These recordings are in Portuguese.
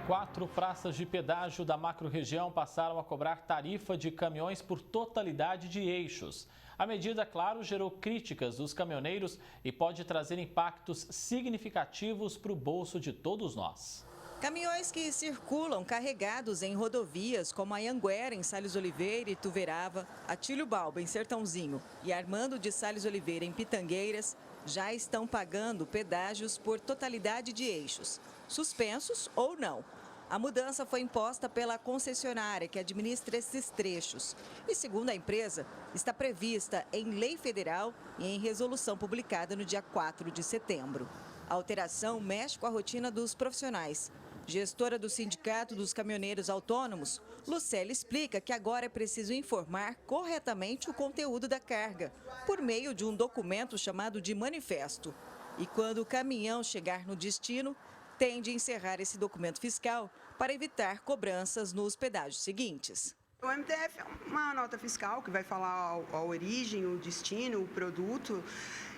4 praças de pedágio da macro-região passaram a cobrar tarifa de caminhões por totalidade de eixos. A medida, claro, gerou críticas dos caminhoneiros e pode trazer impactos significativos para o bolso de todos nós. Caminhões que circulam carregados em rodovias como a Anhanguera, em Sales Oliveira e Tuverava, Atílio Balba, em Sertãozinho, e Armando de Sales Oliveira, em Pitangueiras, já estão pagando pedágios por totalidade de eixos, suspensos ou não. A mudança foi imposta pela concessionária que administra esses trechos e, segundo a empresa, está prevista em lei federal e em resolução publicada no dia 4 de setembro. A alteração mexe com a rotina dos profissionais. Gestora do Sindicato dos Caminhoneiros Autônomos, Lucélia explica que agora é preciso informar corretamente o conteúdo da carga, por meio de um documento chamado de manifesto. E quando o caminhão chegar no destino, tem de encerrar esse documento fiscal para evitar cobranças nos pedágios seguintes. O MDF é uma nota fiscal que vai falar a origem, o destino, o produto.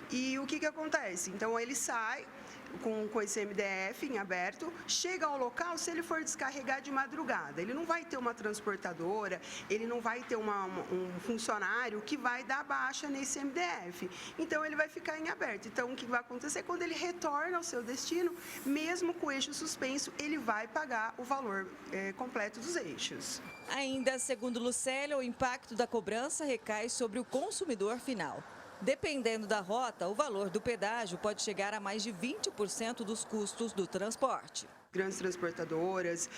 E o que acontece? Então, ele sai com esse MDF em aberto, chega ao local, se ele for descarregar de madrugada, ele não vai ter uma transportadora, ele não vai ter um funcionário que vai dar baixa nesse MDF. Então, ele vai ficar em aberto. Então, o que vai acontecer? Quando ele retorna ao seu destino, mesmo com o eixo suspenso, ele vai pagar o valor completo dos eixos. Ainda, segundo Lucélia, o impacto da cobrança recai sobre o consumidor final. Dependendo da rota, o valor do pedágio pode chegar a mais de 20% dos custos do transporte. Grandes transportadoras,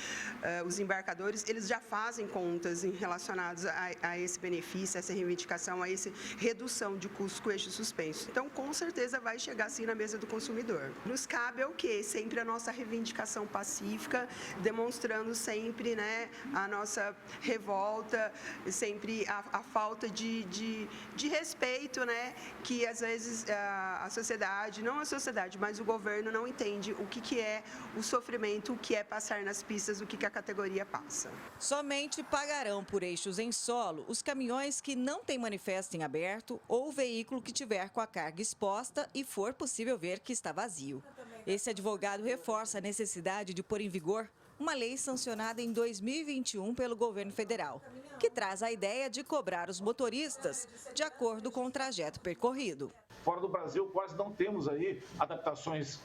os embarcadores, eles já fazem contas relacionadas a esse benefício, a essa reivindicação, a essa redução de custos com eixo suspenso. Então, com certeza, vai chegar assim na mesa do consumidor. Nos cabe o quê? Sempre a nossa reivindicação pacífica, demonstrando sempre, né, a nossa revolta, sempre a falta de respeito, né, que às vezes a sociedade, não a sociedade, mas o governo não entende o que é o sofrimento, o que é passar nas pistas, o que a categoria passa. Somente pagarão por eixos em solo os caminhões que não têm manifesto em aberto ou o veículo que tiver com a carga exposta e for possível ver que está vazio. Esse advogado reforça a necessidade de pôr em vigor uma lei sancionada em 2021 pelo governo federal, que traz a ideia de cobrar os motoristas de acordo com o trajeto percorrido. Fora do Brasil, quase não temos aí adaptações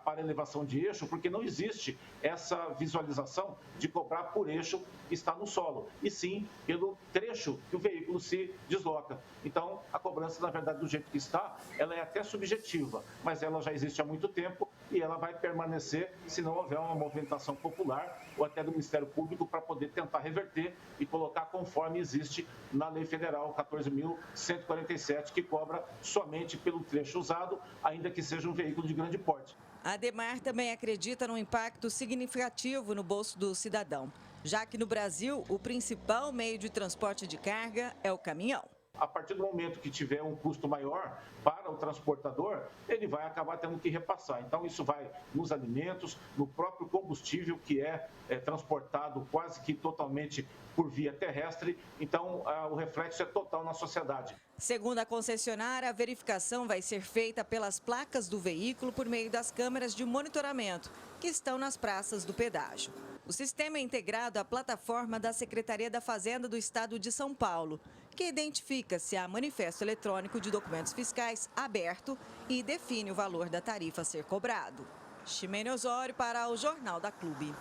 para elevação de eixo, porque não existe essa visualização de cobrar por eixo que está no solo, e sim pelo trecho que o veículo se desloca. Então, a cobrança, na verdade, do jeito que está, ela é até subjetiva, mas ela já existe há muito tempo e ela vai permanecer se não houver uma movimentação popular ou até do Ministério Público para poder tentar reverter e colocar conforme existe na Lei Federal 14.147, que cobra somente pelo trecho usado, ainda que seja um veículo de grande porte. A Ademar também acredita num impacto significativo no bolso do cidadão, já que no Brasil o principal meio de transporte de carga é o caminhão. A partir do momento que tiver um custo maior para o transportador, ele vai acabar tendo que repassar. Então, isso vai nos alimentos, no próprio combustível que é transportado quase que totalmente por via terrestre. Então, o reflexo é total na sociedade. Segundo a concessionária, a verificação vai ser feita pelas placas do veículo por meio das câmeras de monitoramento que estão nas praças do pedágio. O sistema é integrado à plataforma da Secretaria da Fazenda do Estado de São Paulo, que identifica se há manifesto eletrônico de documentos fiscais aberto e define o valor da tarifa a ser cobrado. Ximene Osório para o Jornal da Clube.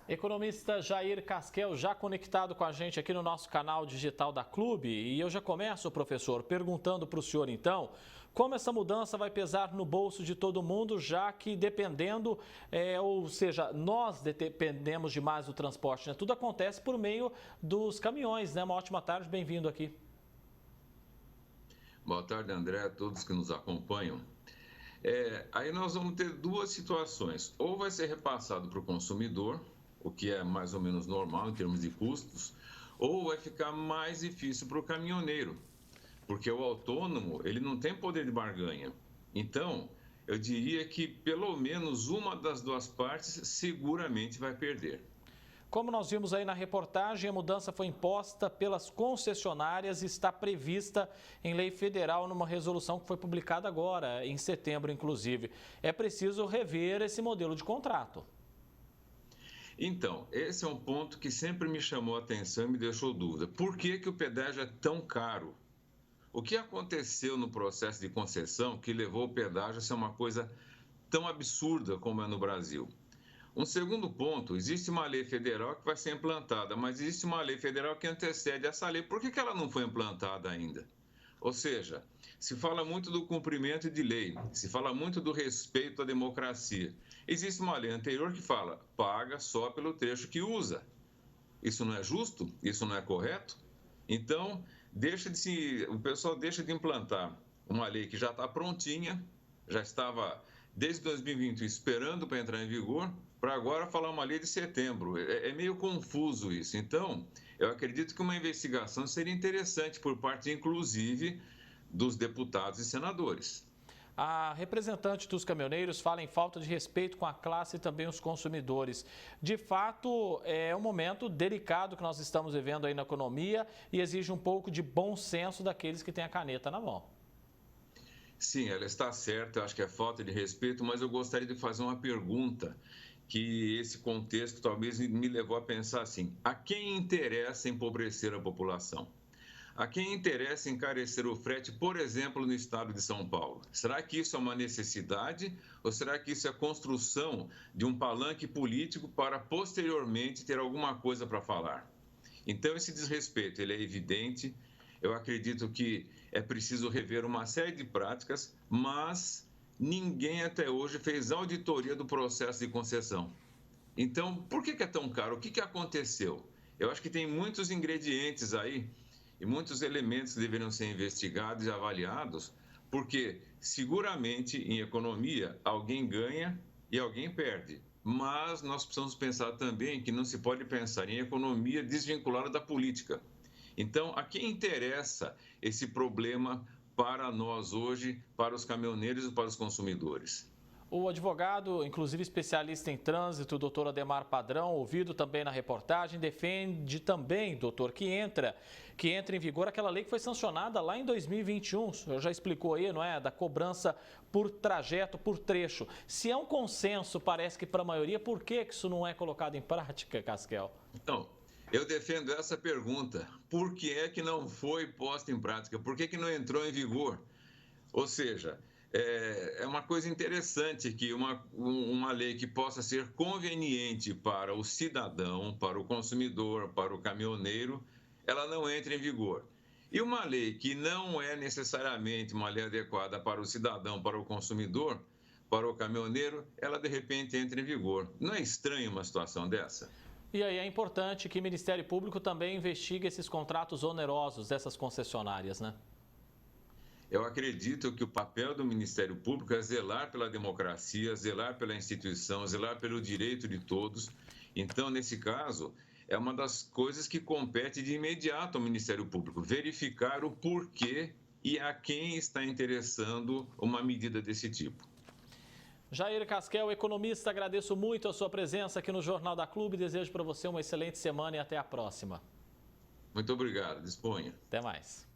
Economista Jair Casquel já conectado com a gente aqui no nosso canal digital da Clube. E eu já começo, professor, perguntando para o senhor, então, como essa mudança vai pesar no bolso de todo mundo, já que dependendo, ou seja, nós dependemos demais do transporte, né? Tudo acontece por meio dos caminhões, né? Uma ótima tarde, bem-vindo aqui. Boa tarde, André, a todos que nos acompanham. Aí nós vamos ter duas situações. Ou vai ser repassado para o consumidor, o que é mais ou menos normal em termos de custos, ou vai ficar mais difícil para o caminhoneiro, porque o autônomo ele não tem poder de barganha. Então, eu diria que pelo menos uma das duas partes seguramente vai perder. Como nós vimos aí na reportagem, a mudança foi imposta pelas concessionárias e está prevista em lei federal numa resolução que foi publicada agora, em setembro, inclusive. É preciso rever esse modelo de contrato. Então, esse é um ponto que sempre me chamou a atenção e me deixou dúvida. Por que que o pedágio é tão caro? O que aconteceu no processo de concessão que levou o pedágio a ser uma coisa tão absurda como é no Brasil? Um segundo ponto, existe uma lei federal que vai ser implantada, mas existe uma lei federal que antecede essa lei. Por que que ela não foi implantada ainda? Ou seja, se fala muito do cumprimento de lei, se fala muito do respeito à democracia. Existe uma lei anterior que fala, paga só pelo trecho que usa. Isso não é justo? Isso não é correto? Então, o pessoal deixa de implantar uma lei que já está prontinha, já estava desde 2020 esperando para entrar em vigor, para agora falar uma lei de setembro. É meio confuso isso. Então, eu acredito que uma investigação seria interessante por parte, inclusive, dos deputados e senadores. A representante dos caminhoneiros fala em falta de respeito com a classe e também os consumidores. De fato, é um momento delicado que nós estamos vivendo aí na economia e exige um pouco de bom senso daqueles que têm a caneta na mão. Sim, ela está certa, eu acho que é falta de respeito, mas eu gostaria de fazer uma pergunta que esse contexto talvez me levou a pensar assim: a quem interessa empobrecer a população? A quem interessa encarecer o frete, por exemplo, no estado de São Paulo? Será que isso é uma necessidade ou será que isso é a construção de um palanque político para posteriormente ter alguma coisa para falar? Então, esse desrespeito ele é evidente. Eu acredito que é preciso rever uma série de práticas, mas ninguém até hoje fez auditoria do processo de concessão. Então, por que é tão caro? O que aconteceu? Eu acho que tem muitos ingredientes aí e muitos elementos que deveriam ser investigados e avaliados, porque seguramente em economia alguém ganha e alguém perde. Mas nós precisamos pensar também que não se pode pensar em economia desvinculada da política. Então, a quem interessa esse problema para nós hoje, para os caminhoneiros e para os consumidores? O advogado, inclusive especialista em trânsito, doutor Ademar Padrão, ouvido também na reportagem, defende também, doutor, que entra em vigor aquela lei que foi sancionada lá em 2021. O senhor já explicou aí, não é? Da cobrança por trajeto, por trecho. Se é um consenso, parece que para a maioria, por que isso não é colocado em prática, Casquel? Então, eu defendo essa pergunta. Por que é que não foi posta em prática? Por que não entrou em vigor? Ou seja, é uma coisa interessante que uma lei que possa ser conveniente para o cidadão, para o consumidor, para o caminhoneiro, ela não entra em vigor. E uma lei que não é necessariamente uma lei adequada para o cidadão, para o consumidor, para o caminhoneiro, ela de repente entra em vigor. Não é estranho uma situação dessa? E aí é importante que o Ministério Público também investigue esses contratos onerosos dessas concessionárias, né? Eu acredito que o papel do Ministério Público é zelar pela democracia, zelar pela instituição, zelar pelo direito de todos. Então, nesse caso, é uma das coisas que compete de imediato ao Ministério Público, verificar o porquê e a quem está interessando uma medida desse tipo. Jair Casquel, economista, agradeço muito a sua presença aqui no Jornal da Clube. Desejo para você uma excelente semana e até a próxima. Muito obrigado, disponha. Até mais.